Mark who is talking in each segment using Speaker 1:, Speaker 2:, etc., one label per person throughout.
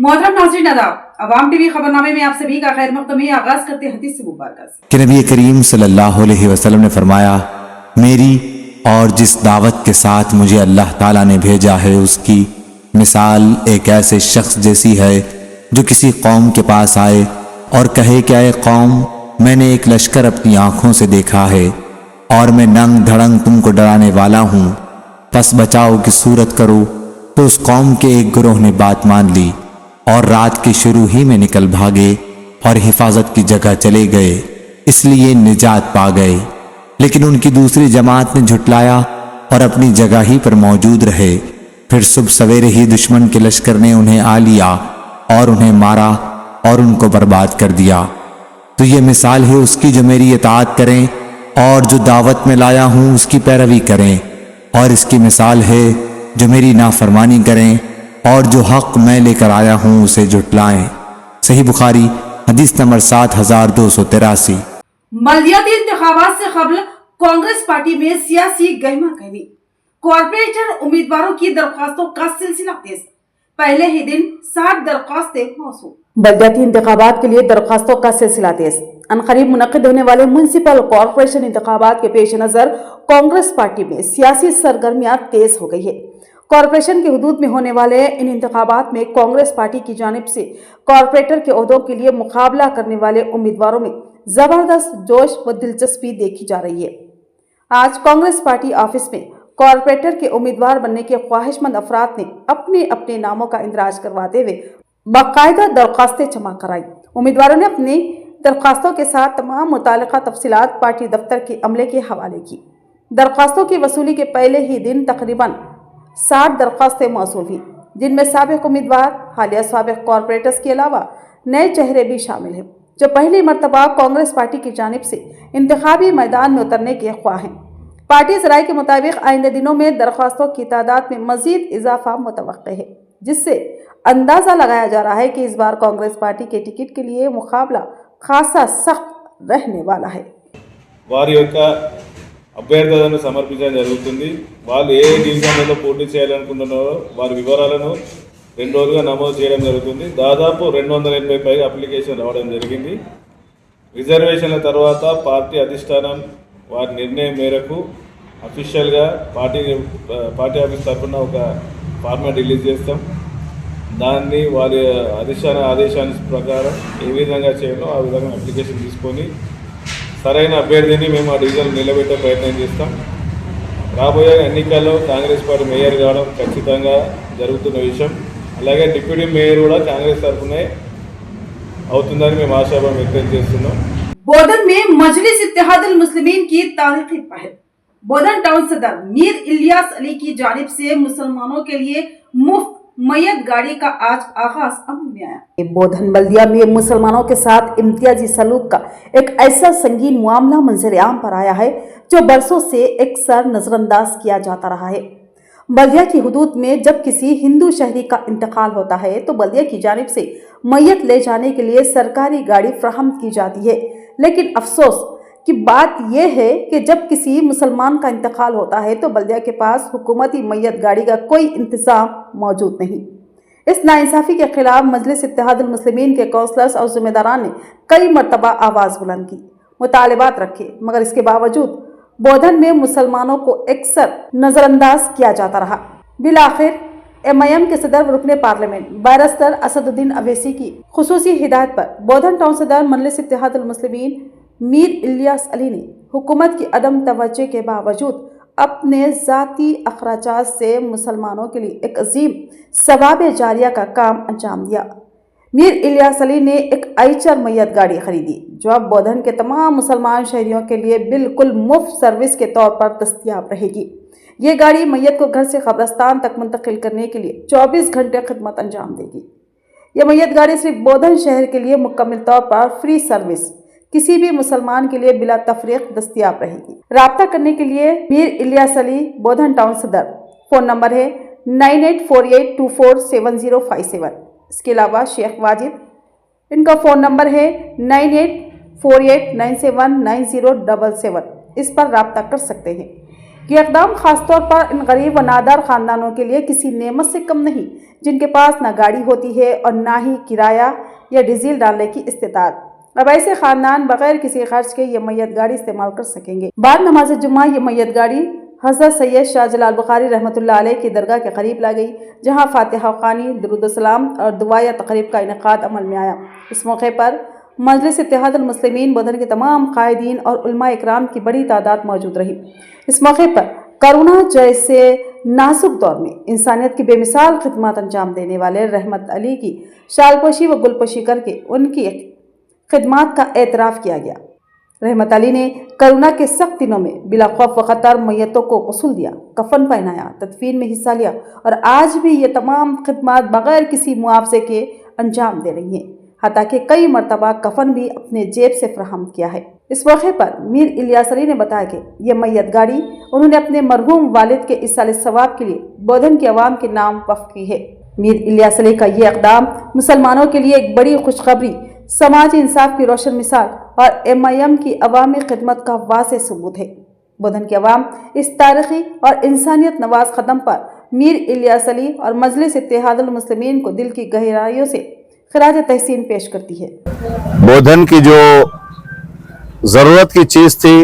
Speaker 1: मोहतरम नाज़रीन आदाब, अवाम टीवी खबरनामे में आप सभी का खैर मक़दम है। आगाज करते हैं हदीस से मुबारक
Speaker 2: कि नबी करीम सल्लल्लाहु अलैहि वसल्लम ने फरमाया, मेरी और जिस दावत के साथ मुझे अल्लाह ताला ने भेजा है उसकी मिसाल एक ऐसे शख्स जैसी है जो किसी कौम के पास आए और कहे कि ऐ कौम, मैंने एक लश्कर अपनी आंखों से देखा है और मैं नंग धड़ंग तुमको डराने वाला हूँ, बस बचाओ की सूरत करो। तो उस कौम के एक गिरोह ने बात मान ली और रात के शुरू ही में निकल भागे और हिफाजत की जगह चले गए, इसलिए निजात पा गए। लेकिन उनकी दूसरी जमात ने झुटलाया और अपनी जगह ही पर मौजूद रहे। फिर सुबह सवेरे ही दुश्मन के लश्कर ने उन्हें आ लिया और उन्हें मारा और उनको बर्बाद कर दिया। तो ये मिसाल है उसकी जो मेरी इताअत करें और जो दावत में लाया हूँ उसकी पैरवी करें, और इसकी मिसाल है जो मेरी नाफरमानी करें और जो हक मैं लेकर आया हूँ उसे झुटलाएं। सही बुखारी हदीस नंबर 7283।
Speaker 1: बल्दियाती इंतखाबात से कबल कांग्रेस पार्टी में सियासी गहमा गहमी, कॉर्पोरेटर उम्मीदवारों की दरख्वास्तों का सिलसिला तेज। पहले ही दिन 60 दरख्वास्तें मौसूल।
Speaker 3: बल्दियाती इंतखाबात के लिए दरख्वास्तों का सिलसिला तेज। अनकरीब मुनक्किद होने वाले म्युनिसिपल कॉर्पोरेशन इंतखाबात के पेश नजर कांग्रेस पार्टी में सियासी सरगर्मियां तेज हो गई है। कॉर्पोरेशन के हुदूद में होने वाले इन इंतखाबात में कांग्रेस पार्टी की जानिब से कॉर्पोरेटर के ओहदों के लिए मुकाबला करने वाले उम्मीदवारों में जबरदस्त जोश व दिलचस्पी देखी जा रही है। आज कांग्रेस पार्टी ऑफिस में कॉर्पोरेटर के उम्मीदवार बनने के ख्वाहिशमंद अफराद ने अपने अपने नामों का इंदराज करवाते हुए बाकायदा दरख्वास्तें जमा कराई। उम्मीदवारों ने अपनी दरख्वास्तों के साथ तमाम मुतालिका तफसीलात पार्टी दफ्तर के अमले के हवाले की। दरख्वास्तों की वसूली के पहले ही दिन तकरीबन 60 दरख्वास्तें मौसूल हुई, जिनमें साबिक उम्मीदवार, हालिया साबिक कॉर्पोरेटर्स के अलावा नए चेहरे भी शामिल हैं जो पहली मरतबा कांग्रेस पार्टी की जानिब से इंतखाबी मैदान में उतरने के ख्वाह हैं। पार्टी ज़राए के मुताबिक आइंदे दिनों में दरख्वास्तों की तादाद में मजीद इजाफा मुतवक्के है, जिससे अंदाज़ा लगाया जा रहा है कि इस बार कांग्रेस पार्टी के टिकट के लिए मुकाबला खासा सख्त रहने वाला है।
Speaker 4: వారి యొక్క అభ్యర్థులను సమర్పించడం జరుగుతుంది। వాళ్ళు ఏ డివిజన్లలో పోటీ చేయాలనుకుంటున్నారో వారి వివరాలను 2 రోజులుగా నమోదు చేయడం జరుగుతుంది। దాదాపు 280 పైగా అప్లికేషన్ రావడం జరిగింది। రిజర్వేషన్ల తర్వాత పార్టీ అధిష్టానం వారి నిర్ణయం మేరకు అఫీషియల్గా పార్టీ ఆఫీస్ తరఫున ఒక ఫార్మాట్ రిలీజ్ చేస్తాం। దాన్ని వారి అధిష్టాన ఆదేశాల ప్రకారం ఏ విధంగా చేయాలో ఆ విధంగా అప్లికేషన్ తీసుకొని సరైన అభ్యర్థిని మేము ఆ డివిజన్ నిలబెట్టే ప్రయత్నం చేస్తాం। రాబోయే ఎన్నికల్లో కాంగ్రెస్ పార్టీ మేయర్ కావడం ఖచ్చితంగా జరుగుతున్న విషయం। అలాగే డిప్యూటీ మేయర్ కూడా కాంగ్రెస్ తరఫునే అవుతుందని మేము ఆశాభావం వ్యక్తం చేస్తున్నాం।
Speaker 1: बोधन में मजलिस इत्तेहादुल मुस्लिमीन की तारीखी पहल। बोधन टाउन सदर मीर इलियास अली की जानिब से मुसलमानों के लिए मुफ्त मैयत गाड़ी का आज आगाज अमल में आया।
Speaker 3: बोधन बल्दिया में मुसलमानों के साथ इम्तियाजी सलूक का एक ऐसा संगीन मामला मंजर आम पर आया है जो बरसों से अक्सर नजरअंदाज किया जाता रहा है। बल्दिया की हुदूद में जब किसी हिंदू शहरी का इंतकाल होता है तो बल्दिया की जानिब से मैयत ले जाने के लिए सरकारी गाड़ी फराहम की जाती है, लेकिन अफसोस की बात यह है कि जब किसी मुसलमान का इंतकाल होता है तो बल्दिया के पास हुकूमती मैयत गाड़ी का कोई इंतजाम मौजूद नहीं। इस नाइंसाफ़ी के खिलाफ मजलिस इत्तेहादुल मुस्लिमीन के काउंसलर्स और जिम्मेदारान ने कई मरतबा आवाज़ बुलंद की, मुतालिबात रखे, मगर इसके बावजूद बोधन में मुसलमानों को अक्सर नज़रअंदाज किया जाता रहा। बिलाखिर MIM के सदर रुकने पार्लियामेंट बैरिस्टर असदुद्दीन अवैसी की खुसूसी हिदायत पर बोधन टाउन सदर मजलिस इत्तेहादुल मुस्लिमीन मीर इलियास अली ने हुकूमत की अदम तवज्जो के बावजूद अपने ज़ाती अखराजात से मुसलमानों के लिए एक अजीम सवाब जारिया का काम अंजाम दिया। मीर इलियास अली ने एक आइचर मैयत गाड़ी खरीदी जो अब बोधन के तमाम मुसलमान शहरियों के लिए बिल्कुल मुफ्त सर्विस के तौर पर दस्तयाब रहेगी। ये गाड़ी मैयत को घर से कब्रस्तान तक मुंतकिल करने के लिए 24 घंटे खिदमत अंजाम देगी। यह मैयत गाड़ी सिर्फ बोधन शहर के लिए मुकम्मल तौर पर फ्री सर्विस किसी भी मुसलमान के लिए बिला तफरीक दस्तयाब रहेगी। राब्ता करने के लिए मीर इलियास अली बोधन टाउन सदर, फ़ोन नंबर है 9848247057। इसके अलावा शेख वाजिद, इनका फ़ोन नंबर है 9848979077। इस पर राब्ता कर सकते हैं। یہ اقدام خاص طور پر ان غریب و نادار خاندانوں کے لیے کسی نعمت سے کم نہیں جن کے پاس نہ گاڑی ہوتی ہے اور نہ ہی کرایہ یا ڈیزل ڈالنے کی استطاعت۔ اب ایسے خاندان بغیر کسی خرچ کے یہ میت گاڑی استعمال کر سکیں گے۔ بعد نماز جمعہ یہ میت گاڑی حضرت سید شاہ جلال بخاری رحمۃ اللہ علیہ کی درگاہ کے قریب لا گئی، جہاں فاتحہ خوانی، درود السلام اور دعائیہ تقریب کا انعقاد عمل میں آیا۔ اس موقع پر مجلس اتحاد المسلمین بودھن کے تمام قائدین اور علماء اکرام کی بڑی تعداد موجود رہی۔ اس موقع پر کرونا جیسے نازک دور میں انسانیت کی بے مثال خدمات انجام دینے والے رحمت علی کی شال پوشی و گل پوشی کر کے ان کی خدمات کا اعتراف کیا گیا۔ رحمت علی نے کرونا کے سخت دنوں میں بلا خوف و خطر میتوں کو غسل دیا، کفن پہنایا، تدفین میں حصہ لیا اور آج بھی یہ تمام خدمات بغیر کسی معاوضے کے انجام دے رہی ہیں، حتیٰ کہ کئی مرتبہ کفن بھی اپنے جیب سے فراہم کیا ہے۔ اس موقع پر میر الیاس علی نے بتایا کہ یہ میت گاڑی انہوں نے اپنے مرحوم والد کے ایصال ثواب کے لیے بودھن کے عوام کے نام وقف کی ہے۔ میر الیاس علی کا یہ اقدام مسلمانوں کے لیے ایک بڑی خوشخبری، سماجی انصاف کی روشن مثال اور MIM کی عوامی خدمت کا واضح ثبوت ہے۔ بودھن کے عوام اس تاریخی اور انسانیت نواز قدم پر میر الیاس علی اور مجلس اتحاد المسلمین کو دل کی گہرائیوں سے خراج تحسین پیش کرتی ہے۔
Speaker 5: بودھن کی جو ضرورت کی چیز تھی،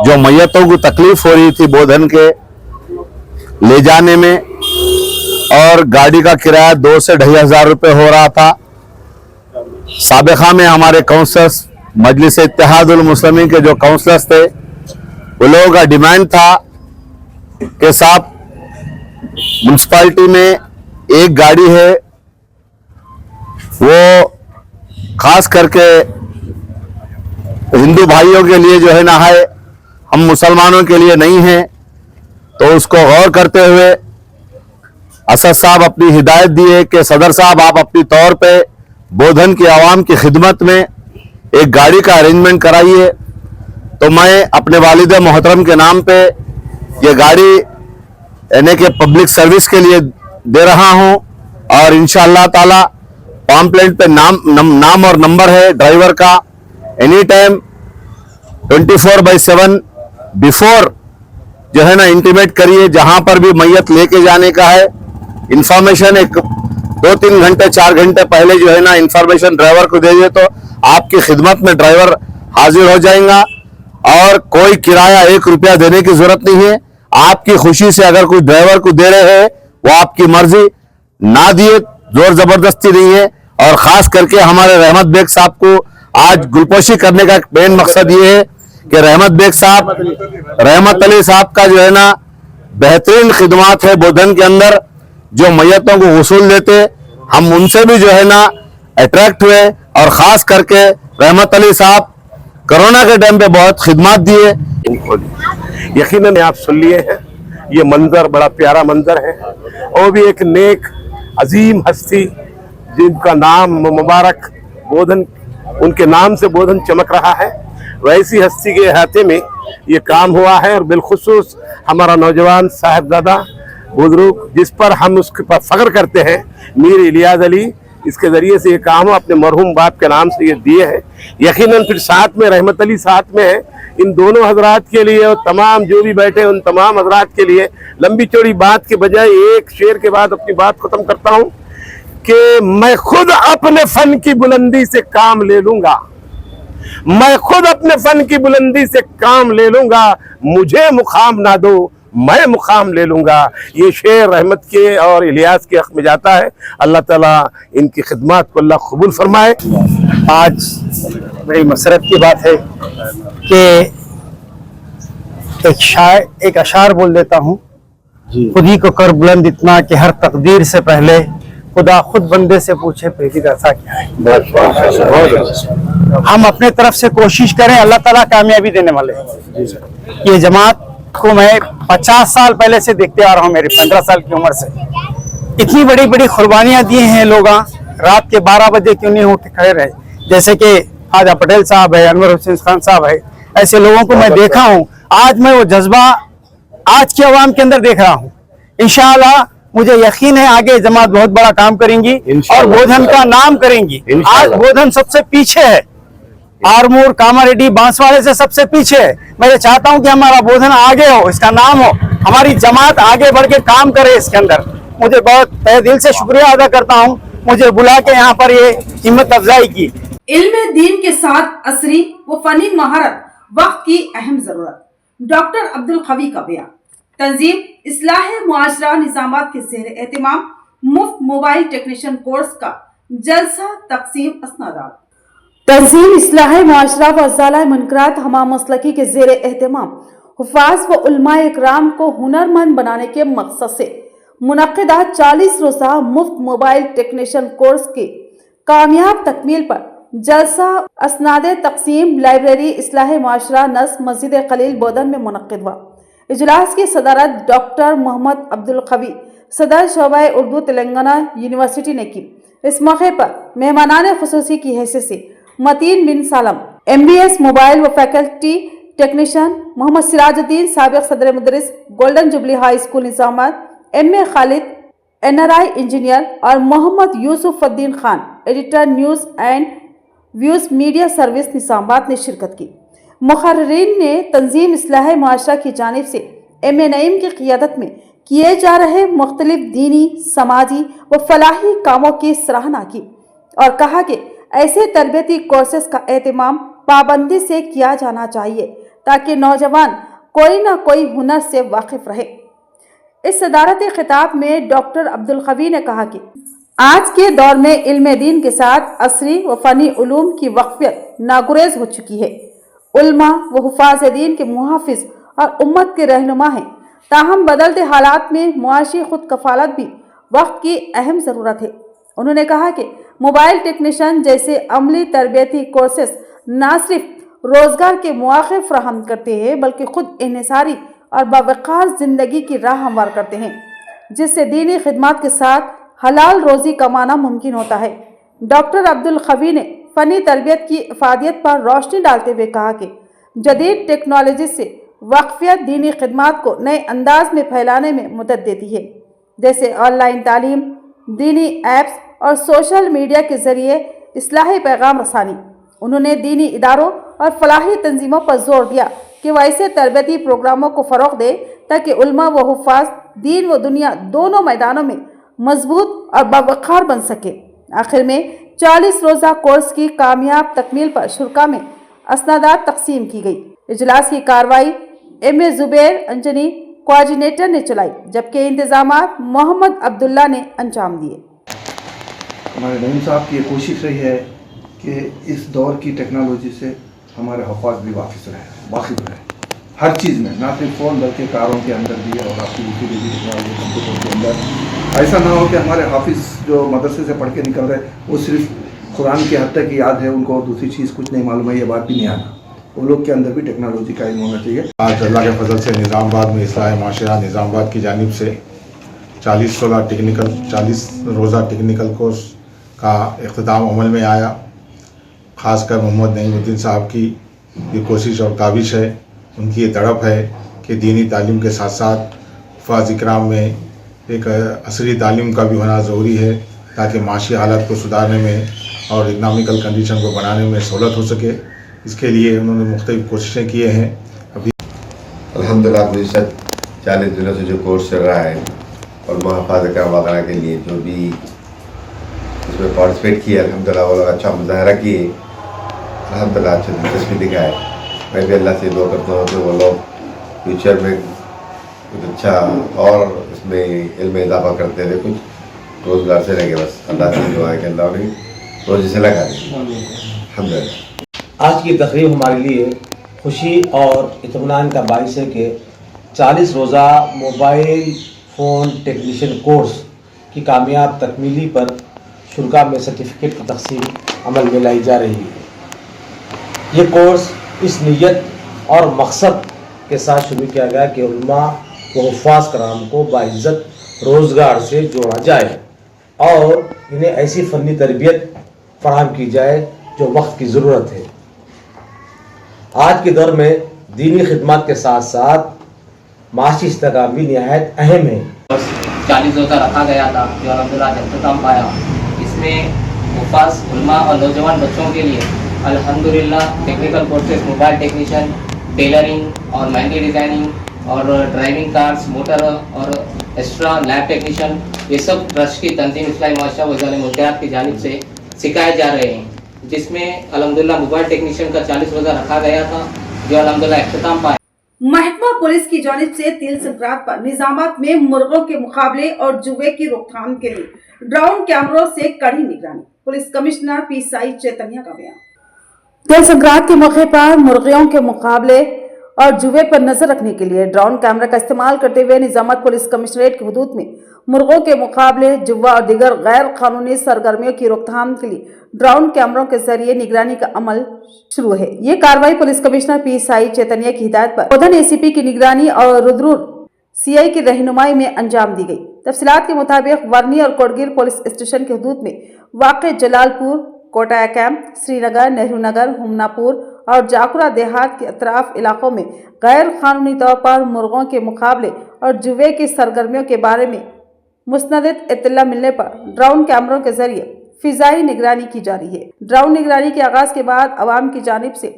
Speaker 5: جو میتوں کو تکلیف ہو رہی تھی بودھن کے لے جانے میں، اور گاڑی کا کرایہ 2 سے 2,500 روپے ہو رہا تھا۔ سابقہ میں ہمارے کونسلرز، مجلس اتحاد المسلمین کے جو کونسلرز تھے، وہ لوگوں کا ڈیمانڈ تھا کہ صاحب منسپلٹی میں ایک گاڑی ہے، وہ خاص کر کے ہندو بھائیوں کے لیے جو ہے نا ہے، ہم مسلمانوں کے لیے نہیں ہے۔ تو اس کو غور کرتے ہوئے اسد صاحب اپنی ہدایت دیے کہ صدر صاحب آپ اپنی طور پہ بودھن کی عوام کی خدمت میں ایک گاڑی کا ارینجمنٹ کرائیے۔ تو میں اپنے والد محترم کے نام پہ یہ گاڑی یعنی کہ پبلک سروس کے لیے دے رہا ہوں، اور انشاءاللہ تعالی پامپلیٹ پہ نام اور نمبر ہے ڈرائیور کا۔ اینی ٹائم 24/7 بیفور جو ہے نا انٹیمیٹ کریے، جہاں پر بھی میت لے کے جانے کا ہے انفارمیشن ایک 2-3 گھنٹے 4 گھنٹے پہلے جو ہے نا انفارمیشن ڈرائیور کو دے دے تو آپ کی خدمت میں ڈرائیور حاضر ہو جائیں گا، اور کوئی کرایہ 1 روپیہ دینے کی ضرورت نہیں ہے۔ آپ کی خوشی سے اگر کوئی ڈرائیور کو دے رہے ہیں، وہ آپ کی مرضی، نہ دیے زور زبردستی نہیں ہے۔ اور خاص کر کے ہمارے رحمت بیگ صاحب کو آج گلپوشی کرنے کا مین مقصد یہ ہے کہ رحمت بیگ صاحب، رحمت علی صاحب کا جو ہے نا بہترین خدمات ہے بودھن کے اندر، جو میتوں کو غسل دیتے، ہم ان سے بھی جو ہے نا اٹریکٹ ہوئے، اور خاص کر کے رحمت علی صاحب کرونا کے ٹائم پہ بہت خدمات دیے۔
Speaker 6: یقیناً آپ سن لیے ہیں، یہ منظر بڑا پیارا منظر ہے، اور بھی ایک نیک عظیم ہستی جن کا نام مبارک بودھن، ان کے نام سے بودھن چمک رہا ہے، ویسی ہستی کے احاطے میں یہ کام ہوا ہے۔ اور بالخصوص ہمارا نوجوان صاحبزادہ بزرگ جس پر ہم اس کے پر فخر کرتے ہیں، میر الیاس علی، اس کے ذریعے سے یہ کام اپنے مرحوم باپ کے نام سے یہ دیے ہیں۔ یقیناً پھر ساتھ میں رحمت علی ساتھ میں ہے۔ ان دونوں حضرات کے لیے اور تمام جو بھی بیٹھے ان تمام حضرات کے لیے لمبی چوڑی بات کے بجائے ایک شعر کے بعد اپنی بات ختم کرتا ہوں کہ میں خود اپنے فن کی بلندی سے کام لے لوں گا، میں خود اپنے فن کی بلندی سے کام لے لوں گا، مجھے مقام نہ دو میں مقام لے لوں گا۔ یہ شعر رحمت کے اور الیاس کے حق میں جاتا ہے۔ اللہ تعالیٰ ان کی خدمات کو اللہ قبول فرمائے۔
Speaker 7: آج بڑی مسرت کی بات ہے کہ ایک اشعار بول دیتا ہوں، خودی کو کر بلند اتنا کہ ہر تقدیر سے پہلے خدا خود بندے سے پوچھے پیچیدہ سا کیا ہے۔ ہم اپنے طرف سے کوشش کریں، اللہ تعالیٰ کامیابی دینے والے ہیں۔ یہ جماعت کو میں 50 سال پہلے سے دیکھتے آ رہا ہوں، میری 15 سال کی عمر سے۔ اتنی بڑی بڑی قربانیاں دی ہیں لوگ، رات کے 12 بجے کیوں نہیں ہو کے کھڑے رہے، جیسے کہ خواجہ پٹیل صاحب ہے، انور حسین خان صاحب ہے، ایسے لوگوں کو میں دیکھا ہوں۔ آج میں وہ جذبہ آج کی عوام کے اندر دیکھ رہا ہوں۔ انشاءاللہ مجھے یقین ہے آگے جماعت بہت بڑا کام کریں گی اور بودھن کا نام کریں گی۔ آج بودھن سب سے پیچھے ہے، आरमूर, कामारेड्डी, बांसवाड़े से सबसे पीछे है। मैं चाहता हूं कि हमारा बोधन आगे हो, इसका नाम हो, हमारी जमात आगे बढ़ के काम करे इसके अंदर। मुझे बहुत तहे दिल से शुक्रिया अदा करता हूं मुझे बुला के यहाँ पर ये हिम्मत अफजाई की।
Speaker 1: इल्म दीन के साथ असरी व फनी महारत वक्त की अहम जरूरत। डॉक्टर अब्दुल कवी का बयान। तंजीम इस्लाह मुआशरा निजामाबाद के ज़ेर एहतिमाम मुफ्त मोबाइल टेक्नीशियन कोर्स का जलसा तकसीम असनादात। तंजीम इस्लाह मुआशरा व ज़ाला मुनकरात हमाम मसलकी के ज़ेर एहतिमाम हुफ़ाज़ व उलमा इकराम को हुनरमंद बनाने के मकसद से मुनक़िदा 40 रोज़ा मुफ्त मोबाइल टेक्नीशियन कोर्स की कामयाब तकमील पर जलसा असनाद तकसीम लाइब्रेरी इस्लाह मुआशरा नस्ब मस्जिद खलील बोधन में मुनक़िद हुआ। इजलास की सदारत डॉक्टर मोहम्मद अब्दुल कवी सदर शोबा उर्दू तेलंगाना यूनिवर्सिटी ने की। इस मौके पर मेहमानान खुसूसी की हैसियत से मतीन बिन सालम MBS मोबाइल व फैकल्टी टेक्नीशियन, मोहम्मद सिराजुद्दीन साबिक सदर मुदरिस golden jubilee high school Nizamabad, MA Khalid NRI engineer और Mohammed Yousufuddin Khan editor news and views media service Nizamabad ने शिरकत की। मुखर्रीन ने तंजीम इस्लाह मुआशरा की जानिब से MA नईम की क़ियादत में किए जा रहे मुख्तलिफ दीनी, समाजी व फलाही कामों की सराहना की और कहा कि ऐसे तरबियती कोर्सेस का एहतमाम पाबंदी से किया जाना चाहिए ताकि नौजवान कोई ना कोई हुनर से वाकिफ रहे। इस सदारती खिताब में डॉक्टर अब्दुल कवी ने कहा कि आज के दौर में इल्म दीन के साथ असरी व फ़नी उलूम की वक़फ़ियत नागुरेज हो चुकी है। उल्मा व हुफ़ाज़ दीन के मुहाफ़िज़ और उम्मत के रहनुमा हैं। ताहम बदलते हालात में मुआशी खुद कफ़ालत भी वक्त की अहम ज़रूरत है। उन्होंने कहा कि मोबाइल टेक्नीशियन जैसे अमली तरबियती कोर्सेस न सिर्फ रोज़गार के मौक़े फ़राहम करते हैं बल्कि ख़ुद इन्हिसारी और बावक़ार ज़िंदगी की राह हमवार करते हैं, जिससे दीनी खिदमत के साथ हलाल रोज़ी कमाना मुमकिन होता है। डॉक्टर अब्दुल कवी ने फ़नी तरबियत की इफ़ादियत पर रोशनी डालते हुए कहा कि जदीद टेक्नोलॉजी से वाक़फ़ियत दीनी खिदमत को नए अंदाज में फैलाने में मदद देती है, जैसे ऑनलाइन तालीम, दीनी ऐप्स और सोशल मीडिया के ज़रिए इस्लाही पैगाम रसानी। उन्होंने दीनी इदारों और फलाही तंजीमों पर जोर दिया कि वह ऐसे तरबियती प्रोग्रामों को फ़रोग़ दे ताकि उलमा व हुफ़ाज़ दीन व दुनिया दोनों मैदानों में मजबूत और बावक़ार बन सके। आखिर में 40 रोज़ा कोर्स की कामयाब तकमील पर शुरा में असनादात तकसीम की गई। इजलास की कार्रवाई MA जुबैर अंजनी कोऑर्डिनेटर ने चलाई, जबकि इंतजामात मोहम्मद अब्दुल्ला ने अंजाम दिए।
Speaker 8: हमारे नईम साहब की ये कोशिश रही है कि इस दौर की टेक्नोलॉजी से हमारे हफ़ाज़ भी वाकिफ़ रहे हर चीज़ में, ना सिर्फ फ़ोन बल्कि कारों के अंदर भी और आपकी दूसरी टेक्नोलॉजी कंप्यूटर के अंदर। ऐसा ना हो कि हमारे हाफिज़ जो मदरसे से पढ़ के निकल रहे वो सिर्फ कुरान की हद तक याद है उनको और दूसरी चीज़ कुछ नहीं मालूम है, ये बात भी नहीं आना। वो लोग के अंदर भी टेक्नोलॉजी का इल्म होना चाहिए।
Speaker 9: आज अल्लाह के फजल से निज़ामाबाद में इस्लाह मुआशरा निज़ामाबाद की जानिब से 40 रोज़ा टेक्निकल कोर्स का इख्तिताम अमल में आया। ख़ासकर मोहम्मद नईमुद्दीन साहब की ये कोशिश और काविश है, उनकी ये तड़प है कि दीनी तालीम के साथ साथ हुफ़ाज़ इकराम में एक असरी तालीम का भी होना ज़रूरी है ताकि माशी हालत को सुधारने में और इकनॉमिकल कंडीशन को बनाने में सहूलत हो सके। इसके लिए उन्होंने मुख्तलिफ कोशिशें किए हैं। अभी
Speaker 10: अल्हम्दुलिल्लाह 40 दिनों से जो कोर्स चल रहा है और मुहाफ़िज़ इकराम वगैरह के लिए जो भी इसमें पार्टिसिपेट किया, अल्हम्दुलिल्लाह वो लोग अच्छा मुज़ाहरा किए, अल्हम्दुलिल्लाह अच्छा दिलचस्पी दिखाए। मैं भी अल्लाह से दुआ करता हूँ कि वो लोग फ्यूचर में कुछ अच्छा और इसमें इल्म इजाफा करते रहे, कुछ रोज़गार से रहेंगे। बस अल्लाह से दुआ है कि अल्लाह उन्हें रोज़ी से लगा दे। अल्हम्दुलिल्लाह
Speaker 11: आज की तकरीब हमारे लिए खुशी और इत्मीनान का बाइस है कि 40 रोज़ा मोबाइल फ़ोन टेक्नीशियन कोर्स की कामयाब तकमीली पर शुरा में सर्टिफिकेट की तकसीम अमल में लाई जा रही है। ये कोर्स इस नीयत और मकसद के साथ शुरू किया गया कि उलमा व हुफ़ाज़ कराम को बाइज़्ज़त रोज़गार से जोड़ा जाए और इन्हें ऐसी फ़नी तरबियत फराहम की जाए जो वक्त की ज़रूरत है। आज के दौर में दीनी खिदमत के साथ साथ माशी इस्तेकाम भी निहायत अहम है।
Speaker 12: 40 रोज़ा रखा गया था जो अल्हम्दुलिल्लाह इख्तिताम पाया। इसमें हुफ़ाज़ उलमा और नौजवान बच्चों के लिए अल्हम्दुलिल्लाह technical courses mobile technician, tailoring और मेहंदी डिज़ाइनिंग और ड्राइविंग कार्स, मोटर और एक्स्ट्रा लैब टेक्नीशियन, ये सब ट्रस्ट की तंजीम इस्लाही मुआशरा वज़ारत मुनक़ियात की जानिब से सिखाए जा रहे हैं, जिसमें अल्हम्दुलिल्लाह मोबाइल टेक्नीशियन का 40 रोज़ा रखा गया था, जो अल्हम्दुलिल्लाह इख्तिताम पाया।
Speaker 1: महकमा पुलिस की जानिब से तिल संक्रांत पर निजामात में मुर्गों के मुकाबले और जुए की रोकथाम के लिए ड्रोन कैमरों से कड़ी निगरानी। पुलिस कमिश्नर पीएसआई चैतन्य का बयान।
Speaker 3: तिल संक्रांत के मौके पर मुर्गियों के मुकाबले और जुए पर नजर रखने के लिए ड्रोन कैमरा का इस्तेमाल करते हुए निजामत पुलिस कमिश्नरेट की हुदूद में मुर्गों के मुकाबले, जुआ और दीगर गैर कानूनी सरगर्मियों की रोकथाम के लिए ड्रोन कैमरों के जरिए निगरानी का अमल शुरू है। ये कार्रवाई पुलिस कमिश्नर पीएसआई चैतन्य की हिदायत पर बोधन एसीपी की निगरानी और रुद्रुर सीआई की रहनुमाई में अंजाम दी गई। तफसीलात के मुताबिक वर्नी और कोटगिर पुलिस स्टेशन के हुदूद में वाक़ जलालपुर, कोटाया कैंप, श्रीनगर, नेहरू नगर, हुमनापुर और जाकुरा देहात के अतराफ इलाकों में गैर कानूनी तौर पर मुर्गों के मुकाबले और जुए की सरगर्मियों के बारे में मुस्तनद इत्तला मिलने पर ड्रोन कैमरों के जरिए फिजाई निगरानी की जा रही है। ड्रोन निगरानी के आगाज के बाद अवाम की जानिब से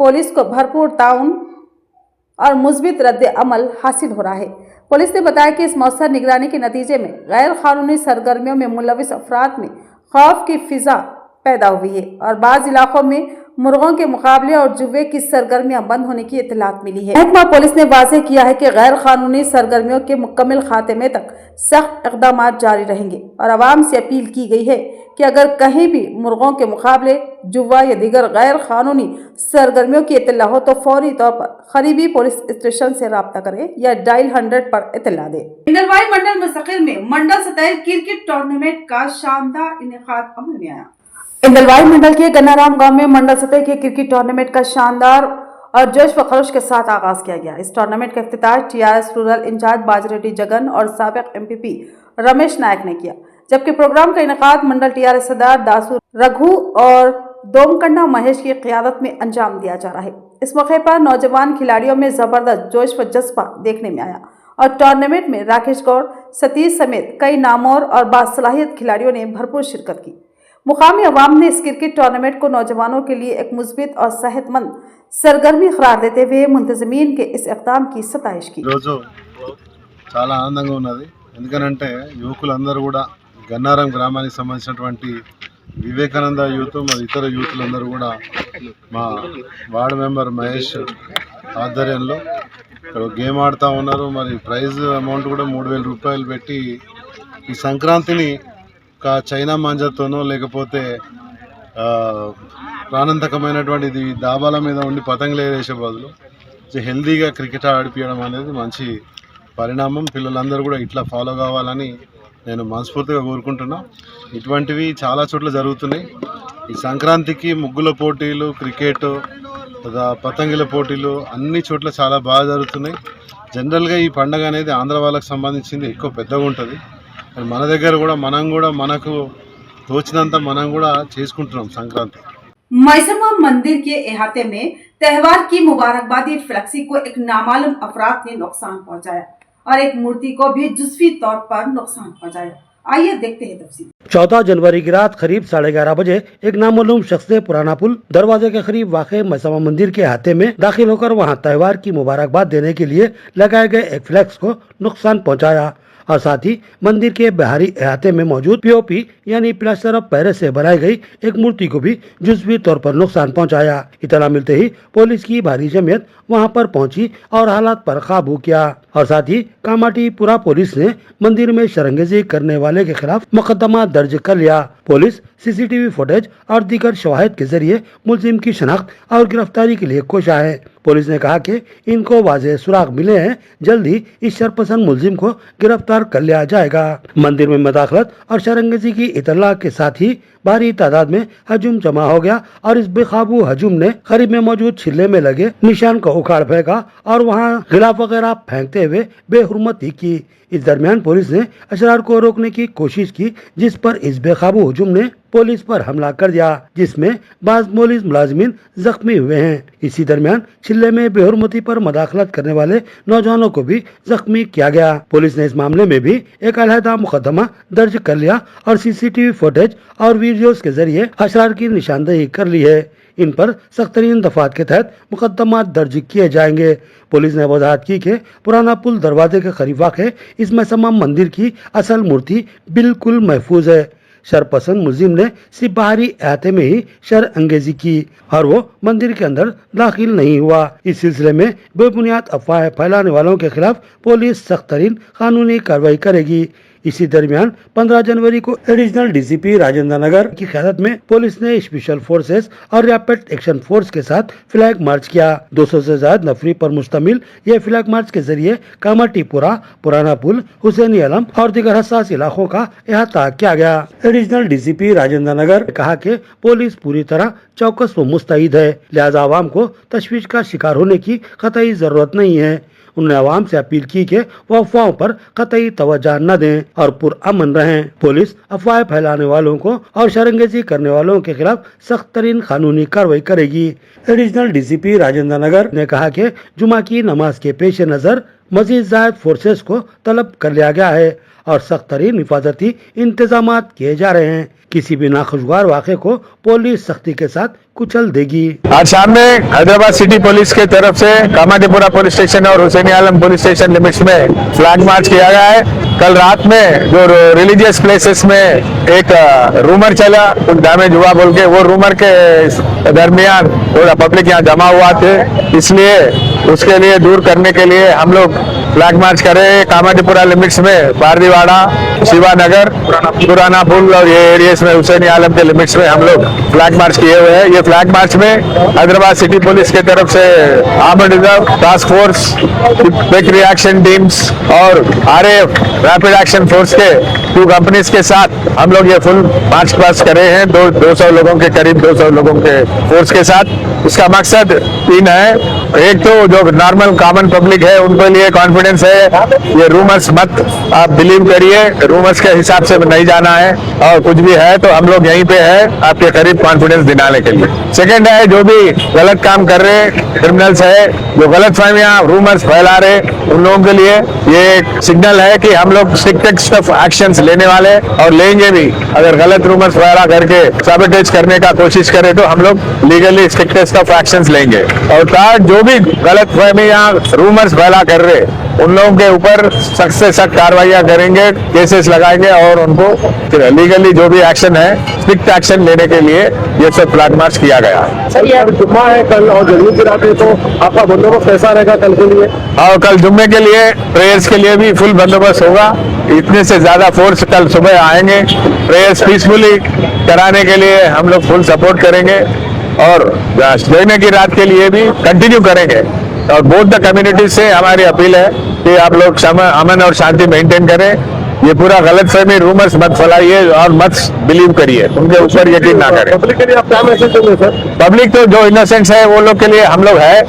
Speaker 3: पुलिस को भरपूर ताउन और मुस्बित रद्द अमल हासिल हो रहा है। पुलिस ने बताया कि इस मौसर निगरानी के नतीजे में गैर कानूनी सरगर्मियों में मुलविस अफराद में खौफ की फिजा पैदा हुई है और बाज़ इलाकों में मुर्गों के मुकाबले और जुए की सरगर्मियां बंद होने की इत्तलात मिली है। महकमा पुलिस ने वाज़ेह किया है कि गैर कानूनी सरगर्मियों के मुकम्मल खात्मे तक सख्त इक़दाम जारी रहेंगे और आवाम से अपील की गई है कि अगर कहीं भी मुर्गों के मुकाबले, जुआ या दीगर गैर कानूनी सरगर्मियों की इत्तला हो तो फौरी तौर पर करीबी पुलिस स्टेशन से रब्ता करें या डायल 100 पर इत्तला दें।
Speaker 1: इंदलवाई मंडल मुस्तकिल में मंडल सतह क्रिकेट टूर्नामेंट का शानदार इनेकाद अमल में आया।
Speaker 3: इंदलवाई मंडल के गन्नाराम गांव में मंडल सतह के क्रिकेट टूर्नामेंट का शानदार और जोश व खरोश के साथ आगाज किया गया। इस टूर्नामेंट का इफ्तिताह टीआरएस रूरल इंचार्ज बाजरेड्डी जगन और साबिक एमपीपी रमेश नायक ने किया, जबकि प्रोग्राम का इनेकाद मंडल टीआरएस सदर दासू रघु और दोमकंडा महेश की क़ियादत में अंजाम दिया जा रहा है। इस मौके पर नौजवान खिलाड़ियों में जबरदस्त जोश व जज्बा देखने में आया और टूर्नामेंट में राकेश गौड़, सतीश समेत कई नामौर और बासलाहियत खिलाड़ियों ने भरपूर शिरकत की। मुकामी अवाम ने इस क्रिकेट टूर्नामेंट को नौजवानों के लिए एक मुस्बित और सेहतमंद सरगर्मी करार देते हुए मुंतजमीन के इस इक़दाम की सताइश की।
Speaker 13: చాలా ఆనందంగా ఉన్నది, ఎందుకనంటే యువకులందరూ కూడా గన్నారం గ్రామానికి సంబంధించినటువంటి వివేకానంద యూత్ మరి ఇతర యూత్లందరూ కూడా మా వార్డు మెంబర్ మహేష్ ఆధ్వర్యంలో ఇక్కడ గేమ్ ఆడుతూ ఉన్నారు. మరి ప్రైజ్ అమౌంట్ కూడా 3000 రూపాయలు పెట్టి ఈ సంక్రాంతిని ఒక చైనా మాంజాతోనో లేకపోతే ప్రాణాంతకమైనటువంటి దాబాల మీద ఉండి పతంగులు వేసే బదులు హెల్దీగా క్రికెట్ ఆడిపించడం అనేది మంచి పరిణామం. పిల్లలందరూ కూడా ఇట్లా ఫాలో కావాలని నేను మనస్ఫూర్తిగా కోరుకుంటున్నా. ఇటువంటివి చాలా చోట్ల జరుగుతున్నాయి. ఈ సంక్రాంతికి ముగ్గుల పోటీలు, క్రికెట్, పతంగుల పోటీలు అన్ని చోట్ల చాలా బాగా జరుగుతున్నాయి. జనరల్గా ఈ పండుగ అనేది ఆంధ్ర వాళ్ళకి సంబంధించింది, ఎక్కువ పెద్దగా ఉంటుంది. మన దగ్గర కూడా మనకు తోచినంత మనం కూడా చేసుకుంటున్నాం సంక్రాంతి.
Speaker 1: मैसमा मंदिर के अहाते में त्योहार की मुबारकबादी फ्लेक्सी को एक नामालूम अफराद ने नुकसान पहुंचाया और एक मूर्ति को भी जुज़वी तौर पर नुकसान पहुंचाया। आइए देखते हैं तफसील।
Speaker 14: 14 जनवरी की रात करीब 11:30 बजे एक नामालूम शख्स ने पुराना पुल दरवाजे के करीब वाक़े मैसमा मंदिर के अहाते में दाखिल होकर वहां त्योहार की मुबारकबाद देने के लिए लगाए गए एक फ्लेक्स को नुकसान पहुंचाया और साथ ही मंदिर के बाहरी अहाते में मौजूद पीओपी यानी प्लास्टर ऑफ पेरिस से बनाई गई एक मूर्ति को भी जुज़वी तौर पर नुकसान पहुंचाया। इत्तला मिलते ही पुलिस की भारी जमात वहां पर पहुंची और हालात पर काबू किया और साथ ही कामाटीपुरा पुलिस ने मंदिर में शरंगेजी करने वाले के खिलाफ मुकदमा दर्ज कर लिया। पुलिस सीसीटीवी फुटेज और दीगर शवाहिद के जरिए मुलजिम की शनाख्त और गिरफ्तारी के लिए कोशा है। पुलिस ने कहा कि इनको वाज़ेह सुराग मिले हैं, जल्द ही इस शरपसंद मुलजिम को गिरफ्तार कर लिया जाएगा। मंदिर में मदाखलत और शरंगेजी की इतला के साथ ही भारी तादाद में हजूम जमा हो गया और इस बेकाबू हजूम ने करीब में मौजूद छिल्ले में लगे निशान को उखाड़ फेंका और वहां गिलाफ वगैरह फेंकते हुए बेहुरमती की। इस दरमियान पुलिस ने अशरार को रोकने की कोशिश की, जिस पर इस बेकाबू हजूम ने पुलिस पर हमला कर दिया, जिसमें बाज पुलिस मुलाजिमीन जख्मी हुए हैं। इसी दरमियान चिल्ले में बेहुरमती पर मदाखलत करने वाले नौजवानों को भी जख्मी किया गया। पुलिस ने इस मामले में भी एक अलहदा मुकदमा दर्ज कर लिया और सीसीटीवी फुटेज और वीडियोस के जरिए अशरार की निशानदेही कर ली है। इन पर सख्त तरीन दफात के तहत मुकदमा दर्ज किए जाएंगे। पुलिस ने वजाहत की कि पुराना पुल दरवाजे के करीब वाक़े इस मैसमा मंदिर की असल मूर्ति बिल्कुल महफूज है। शरपसंद मुलजिम ने सिर्फ बाहरी अहाते में ही शर अंगेजी की और वो मंदिर के अंदर दाखिल नहीं हुआ। इस सिलसिले में बेबुनियाद अफवाहें फैलाने वालों के खिलाफ पुलिस सख्त तरीन कानूनी कार्रवाई करेगी। इसी दरमियान 15 जनवरी को एडिशनल डीसीपी राजेंद्र नगर की क़यादत में पुलिस ने स्पेशल फोर्सेस और रैपिड एक्शन फोर्स के साथ फ्लैग मार्च किया। 200 से ज्यादा नफरी पर मुश्तमिल ये फ्लैग मार्च के जरिए कामाटीपुरा, पुराना पुल, हुसैनी आलम और दीगर हसास इलाकों का अहाता किया गया। एडिशनल डीसीपी राजेंद्र नगर ने कहा कि पुलिस पूरी तरह चौकस व मुस्तैद है, लिहाजा आवाम को तशवीश का शिकार होने की कतई जरूरत नहीं है। उन्होंने आवाम से अपील की कि वो अफवाहों पर कतई तवज्जो न दें और पुरअमन रहें। पुलिस अफवाह फैलाने वालों को और शरंगेजी करने वालों के खिलाफ सख्त तरीन कानूनी कार्रवाई करेगी। एडिशनल डीसीपी राजेंद्र नगर ने कहा कि जुमा की नमाज के पेश नजर मजीद जायद फोर्सेस को तलब कर लिया गया है और सख्त तरीन हिफाजती इंतजाम किए जा रहे हैं। किसी भी नाखुशगवार वाक़े को पुलिस सख्ती के साथ कुचल देगी।
Speaker 5: आज शाम में हैदराबाद सिटी पुलिस के तरफ से कामाटीपुरा पुलिस स्टेशन और हुसैनी आलम पुलिस स्टेशन लिमिट्स में फ्लैग मार्च किया गया है। कल रात में जो रिलीजियस प्लेसेस में एक रूमर चला, कुछ डैमेज हुआ बोल के, वो रूमर के दरमियान थोड़ा पब्लिक यहाँ जमा हुआ थे, इसलिए उसके लिए दूर करने के लिए हम लोग फ्लैग मार्च करे। कामाटीपुरा लिमिट्स में बारदीवाड़ा, शिवानगर, पुराना पुल और ये एरियाज में हुसैनी आलम के लिमिट्स में हम लोग फ्लैग मार्च किए हुए हैं। ये फ्लैग मार्च में हैदराबाद सिटी पुलिस के तरफ से armed reserve, task force, quick reaction teams और आरएएफ रैपिड एक्शन फोर्स के 2 कंपनीज के साथ हम लोग ये फुल मार्च पास करे हैं। 200 लोगों के करीब 200 लोगों के फोर्स के साथ। इसका मकसद 3 है। एक तो जो नॉर्मल कॉमन पब्लिक है उनके लिए कॉन्फिडेंस है, ये रूमर्स मत आप बिलीव करिए, रूमर्स के हिसाब से नहीं जाना है और कुछ भी है तो हम लोग यहीं पे है आपके करीब कॉन्फिडेंस दिलाने के लिए। सेकंड है, जो भी गलत काम कर रहे क्रिमिनल्स है, जो गलत फहमियां रूमर्स फैला रहे, उन लोगों के लिए ये एक सिग्नल है कि हम लोग स्ट्रिक्टेस्ट ऑफ एक्शंस लेने वाले और लेंगे भी। अगर गलत रूमर्स फैला करके सबटेज करने का कोशिश करे तो हम लोग लीगली स्ट्रिक्टेस्ट ऑफ एक्शंस लेंगे। और थर्ड, जो भी गलत फहमियां रूमर्स फैला कर रहे उन लोगों के ऊपर सख्त से सख्त कार्रवाइयां करेंगे, केसेस लगाएंगे और उनको लीगली जो भी एक्शन है स्ट्रिक्ट एक्शन लेने के लिए ये सब फ्लैग मार्च किया गया है।
Speaker 6: सर, ये जुम्मा है कल और जरूर की रात है, तो आपका बंदोबस्त कैसा रहेगा कल के लिए?
Speaker 5: और कल जुम्मे के लिए प्रेयर्स के लिए भी फुल बंदोबस्त होगा। इतने से ज्यादा फोर्स कल सुबह आएंगे। प्रेयर्स पीसफुली कराने के लिए हम लोग फुल सपोर्ट करेंगे और जुम्मे की रात के लिए भी कंटिन्यू करेंगे। और बोथ द कम्युनिटीज से हमारी अपील है कि आप लोग अमन और शांति मेंटेन करें। ये पूरा गलत फहमी रूमर्स मत फैलाइए और मत बिलीव करिए, उनके ऊपर यकीन ना करें।
Speaker 6: पब्लिक के लिए आप क्या मैसेज देंगे सर?
Speaker 5: पब्लिक तो जो इनोसेंट्स है वो लोग के लिए हम लोग है,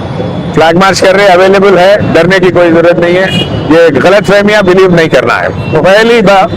Speaker 5: फ्लैग मार्च कर रहे, अवेलेबल है, डरने की कोई जरूरत नहीं है। ये गलत फहमियां बिलीव नहीं करना है। तो पहली बात,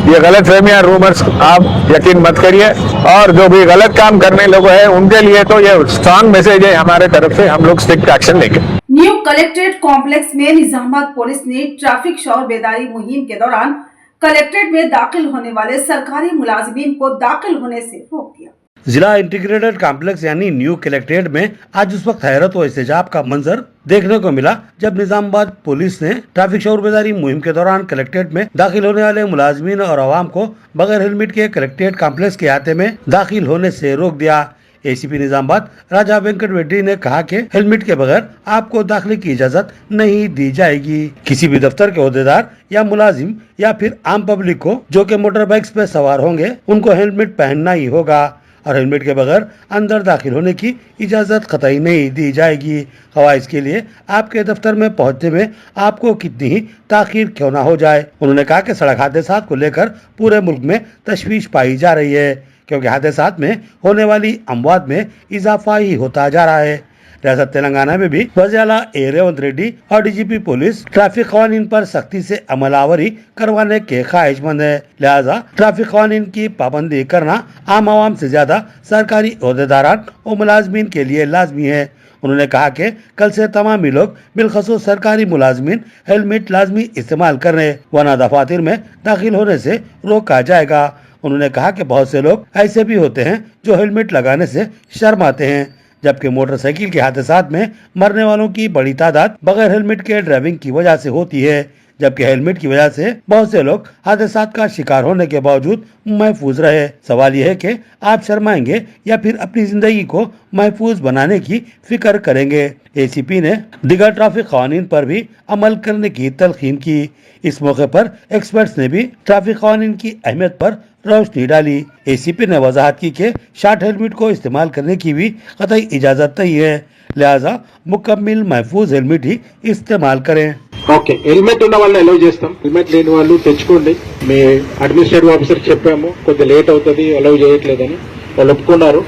Speaker 5: ये गलत फहमियां रूमर्स आप यकीन मत करिए और जो भी गलत काम करने लोग हैं उनके लिए तो ये स्ट्रांग मैसेज है हमारे तरफ से, हम लोग स्ट्रिक्ट एक्शन लेंगे।
Speaker 1: न्यू कलेक्ट्रेट कॉम्प्लेक्स में निजामाबाद पुलिस ने ट्रैफिक शोर बेदारी मुहिम के दौरान कलेक्ट्रेट में दाखिल होने वाले सरकारी मुलाजिमीन को दाखिल होने से रोक दिया।
Speaker 14: जिला इंटीग्रेटेड कॉम्प्लेक्स यानी न्यू कलेक्ट्रेट में आज उस वक्त हैरत व एहतजाब का मंजर देखने को मिला जब निजामाबाद पुलिस ने ट्रैफिक शोर बेदारी मुहिम के दौरान कलेक्ट्रेट में दाखिल होने वाले मुलाजिमीन और आवाम को बगैर हेलमेट के कलेक्ट्रेट कॉम्प्लेक्स के अहाते में दाखिल होने से रोक दिया। एसीपी निजामाबाद राजा वेंकट रेड्डी ने कहा कि हेलमेट के बगैर आपको दाखिले की इजाजत नहीं दी जाएगी। किसी भी दफ्तर के ओहदेदार या मुलाजिम या फिर आम पब्लिक को जो कि मोटर बाइक्स पे सवार होंगे उनको हेलमेट पहनना ही होगा और हेलमेट के बगैर अंदर दाखिल होने की इजाजत कतई नहीं दी जाएगी। खवाह इसके लिए आपके दफ्तर में पहुंचने में आपको कितनी ही ताखीर क्यों ना हो जाए। उन्होंने कहा कि सड़क हादसात को लेकर पूरे मुल्क में तशवीश पाई जा रही है क्योंकि हादसात में होने वाली अमवात में इजाफा ही होता जा रहा है। रियासत तेलंगाना में भी वज़ीर आला ए रेवंत रेड्डी और डीजीपी पुलिस ट्रैफिक कानून पर सख्ती से अमलावरी करवाने के ख्वाहिशमंद है। लिहाजा ट्रैफिक कानून की पाबंदी करना आम आवाम से ज्यादा सरकारी ओहदेदारान और मुलाजमीन के लिए लाजमी है। उन्होंने कहा कि कल से तमामी लोग बिलखसूस सरकारी मुलाजमीन हेलमेट लाजमी इस्तेमाल कर रहे, वरना दफातर में दाखिल होने से रोका जाएगा। उन्होंने कहा कि बहुत से लोग ऐसे भी होते हैं जो हेलमेट लगाने से शर्माते हैं, जबकि मोटरसाइकिल के हादसात में मरने वालों की बड़ी तादाद बगैर हेलमेट के ड्राइविंग की वजह से होती है, जबकि हेलमेट की वजह से बहुत से लोग हादसात का शिकार होने के बावजूद महफूज रहे। सवाल यह है कि आप शर्माएंगे या फिर अपनी जिंदगी को महफूज बनाने की फिक्र करेंगे। एसीपी ने दीगर ट्रैफिक कानून पर भी अमल करने की तलकीन की। इस मौके पर एक्सपर्ट्स ने भी ट्रैफिक कानून की अहमियत पर रोशनी डाली। एसीपी ने वजाहत की कि शार्ट हेलमेट को इस्तेमाल करने की भी कतई इजाजत नहीं है, लिहाजा मुकम्मिल महफूज हेलमेट ही इस्तेमाल करें।
Speaker 15: ఓకే, హెల్మెట్ ఉన్న వాళ్ళని అలౌ చేస్తాం, హెల్మెట్ లేని వాళ్ళు తెచ్చుకోండి. మీ అడ్మినిస్ట్రేటివ్ ఆఫీసర్ చెప్పాము కొద్దిగా లేట్ అవుతుంది అలౌ చేయట్లేదని, వాళ్ళు ఒప్పుకున్నారు.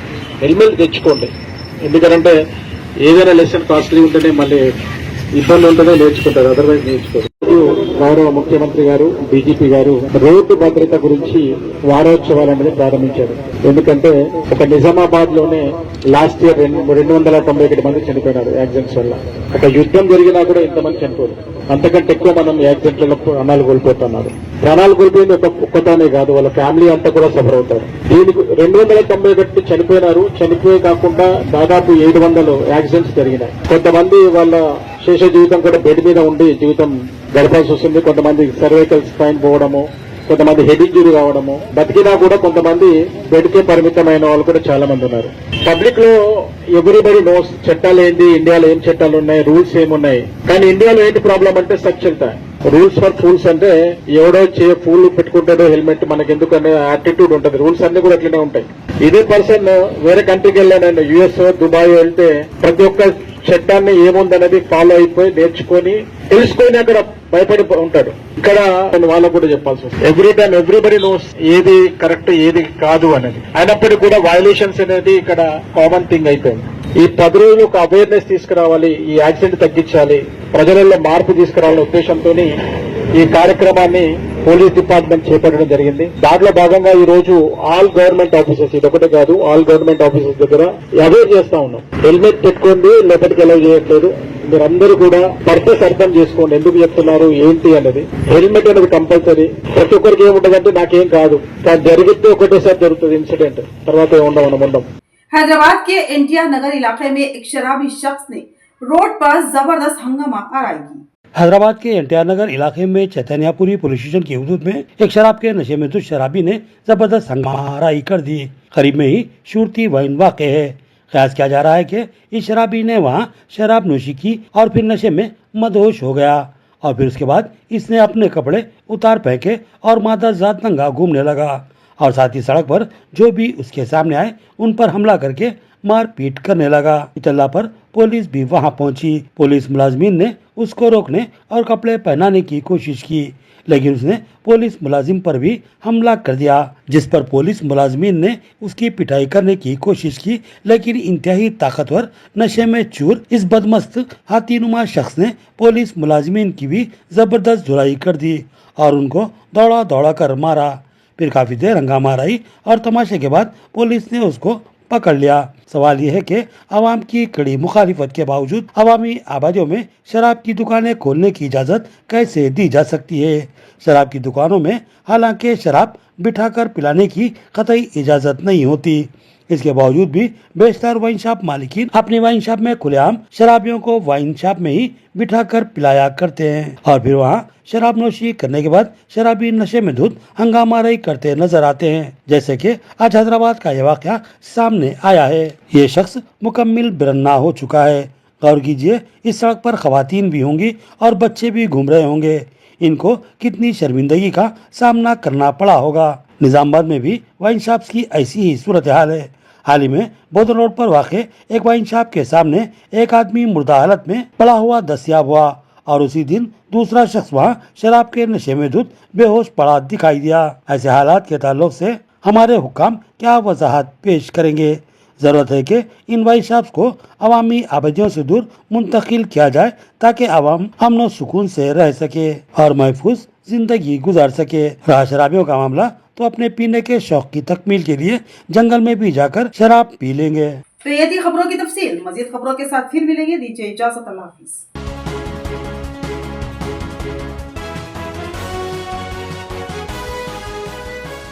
Speaker 15: హెల్మెట్ తెచ్చుకోండి, ఎందుకంటే ఏదైనా లెసన్ కాస్ట్లీ ఉంటేనే మళ్ళీ ఇబ్బంది ఉంటేనే నేర్చుకుంటారు, అదర్వైజ్ నేర్చుకోరు. గౌరవ ముఖ్యమంత్రి గారు డీజీపీ గారు రోడ్డు భద్రత గురించి వారోత్సవాలు అనేది ప్రారంభించారు. ఎందుకంటే ఒక నిజామాబాద్ లోనే లాస్ట్ ఇయర్ 291 మంది చనిపోయినారు యాక్సిడెంట్స్ వల్ల. ఒక యుద్ధం జరిగినా కూడా ఇంతమంది చనిపోరు, అంతకంటే ఎక్కువ మనం యాక్సిడెంట్లలో ప్రాణాలు కోల్పోతున్నారు. ప్రాణాలు కోల్పోయింది ఒక్కతానే కాదు, వాళ్ళ ఫ్యామిలీ అంతా కూడా సఫర్ అవుతారు. దీనికి 291 చనిపోయినారు. చనిపోయే కాకుండా దాదాపు 700 యాక్సిడెంట్స్ జరిగినాయి. కొంతమంది వాళ్ళ శేష జీవితం కూడా బెడ్ మీద ఉండి జీవితం గడపాల్సి వస్తుంది. కొంతమంది సర్వైకల్ స్పైన్ పోవడము, కొంతమంది హెడ్ ఇంజురీ కావడము, బతికినా కూడా కొంతమంది బెడ్కే పరిమితమైన వాళ్ళు కూడా చాలా మంది ఉన్నారు. పబ్లిక్ లో ఎవ్రీబడి నోస్ చట్టాలు ఏంటి, ఇండియాలో ఏం చట్టాలు ఉన్నాయి, రూల్స్ ఏమున్నాయి. కానీ ఇండియాలో ఏంటి ప్రాబ్లం అంటే సక్షరత. రూల్స్ ఫర్ ఫూల్స్ అంటే ఎవడో ఫూల్ పెట్టుకుంటాడో హెల్మెట్ మనకి ఎందుకనే యాటిట్యూడ్ ఉంటుంది. రూల్స్ అన్ని కూడా అట్లనే ఉంటాయి. ఇదే పర్సన్ వేరే కంట్రీకి వెళ్ళాను, యుఎస్ దుబాయ్ వెళ్తే ప్రతి ఒక్క చట్టాన్ని ఏముందనేది ఫాలో అయిపోయి నేర్చుకొని తెలుసుకొని అక్కడ భయపడి ఉంటాడు. ఇక్కడ వాళ్ళకు కూడా చెప్పాల్సి వస్తుంది. ఎవ్రీ టైం ఎవ్రీబడి నోస్ ఏది కరెక్ట్ ఏది కాదు అనేది. అయినప్పటికీ కూడా వయలేషన్స్ అనేది ఇక్కడ కామన్ థింగ్ అయిపోయింది. ఈ 10 రోజులు ఒక అవేర్నెస్ తీసుకురావాలి, ఈ యాక్సిడెంట్ తగ్గించాలి, ప్రజలలో మార్పు తీసుకురావాలనే ఉద్దేశంతో ఈ కార్యక్రమాన్ని పోలీస్ డిపార్ట్మెంట్ చేపట్టడం జరిగింది. దాంట్లో భాగంగా ఈ రోజు ఆల్ గవర్నమెంట్ ఆఫీసర్స్, ఇదొకటే కాదు, ఆల్ గవర్నమెంట్ ఆఫీసర్స్ దగ్గర అవేర్ చేస్తా ఉన్నాం. హెల్మెట్ పెట్టుకోండి, లోపలికి అలౌ చేయట్లేదు. మీరందరూ కూడా పర్పస్ అర్థం చేసుకోండి, ఎందుకు చెప్తున్నారు ఏంటి అనేది. హెల్మెట్ అనేది కంపల్సరీ. ప్రతి ఒక్కరికి ఏముంటదంటే నాకేం కాదు, కానీ జరిగితే ఒకటేసారి జరుగుతుంది ఇన్సిడెంట్, తర్వాత ఉండడం.
Speaker 1: हैदराबाद के एनटीआर नगर इलाके में एक शराबी शख्स ने रोड पर जबरदस्त हंगामा आराई की।
Speaker 14: हैदराबाद के एनटीआर नगर इलाके में चैतन्यपुरी पुलिस स्टेशन की हदूद में एक शराब के नशे में धुत शराबी ने जबरदस्त हंगामाराई कर दी। करीब में ही शूरती वाइन वाक़ है। ख्याल किया जा रहा है कि इस शराबी ने वहां शराब नोशी की और फिर नशे में मदहोश हो गया और फिर उसके बाद इसने अपने कपड़े उतार फेंके और मादर जात नंगा घूमने लगा और साथ ही सड़क पर जो भी उसके सामने आए उन पर हमला करके मारपीट करने लगा। इतला पर पुलिस भी वहां पहुंची। पुलिस मुलाजमीन ने उसको रोकने और कपड़े पहनाने की कोशिश की, लेकिन उसने पुलिस मुलाजिम पर भी हमला कर दिया, जिस पर पुलिस मुलाजमीन ने उसकी पिटाई करने की कोशिश की, लेकिन इंतहाई ताकतवर नशे में चूर इस बदमस्त हाथीनुमा शख्स ने पुलिस मुलाजमीन की भी जबरदस्त धुलाई कर दी और उनको दौड़ा दौड़ा कर मारा। फिर काफी देर हंगामा रही और तमाशे के बाद पुलिस ने उसको पकड़ लिया। सवाल यह है कि आवाम की कड़ी मुखालिफत के बावजूद अवामी आबादियों में शराब की दुकानें खोलने की इजाज़त कैसे दी जा सकती है। शराब की दुकानों में हालांकि शराब बिठाकर पिलाने की कतई इजाज़त नहीं होती, इसके बावजूद भी बेशतर वाइन शॉप मालिकीन अपनी वाइन शॉप में खुलेआम शराबियों को वाइन शॉप में ही बिठाकर पिलाया करते हैं और फिर वहाँ शराब नोशी करने के बाद शराबी नशे में धुत हंगामाराई करते नजर आते हैं, जैसे कि आज हैदराबाद का यह वाक़या सामने आया है। ये शख्स मुकम्मिल बेरहना हो चुका है। गौर कीजिए, इस सड़क पर खवातीन भी होंगी और बच्चे भी घूम रहे होंगे। इनको कितनी शर्मिंदगी का सामना करना पड़ा होगा। निजामाबाद में भी वाइन शॉप्स की ऐसी ही सूरत हाल है। हाल ही में बोधन रोड पर वाक़े एक वाइन शॉप के सामने एक आदमी मुर्दा हालत में पड़ा हुआ दस्तयाब हुआ और उसी दिन दूसरा शख्स वहां शराब के नशे में धुत बेहोश पड़ा दिखाई दिया। ऐसे हालात के ताल्लुक से हमारे हुक्काम क्या वजाहत पेश करेंगे। ज़रूरत है कि इन वाइन शॉप्स को अवामी आबादियों से दूर मुंतकिल किया जाए ताकि आवाम अमन सुकून से रह सके और महफूज जिंदगी गुजार सके। रहा शराबियों का मामला तो अपने पीने के शौक की तकमील के लिए जंगल में भी जाकर शराब पी लेंगे।
Speaker 1: तो ये थी खबरों की तफसील। मजीद खबरों के साथ फिर मिलेंगे। दीजिए इजाजत, अल्लाह हाफिज।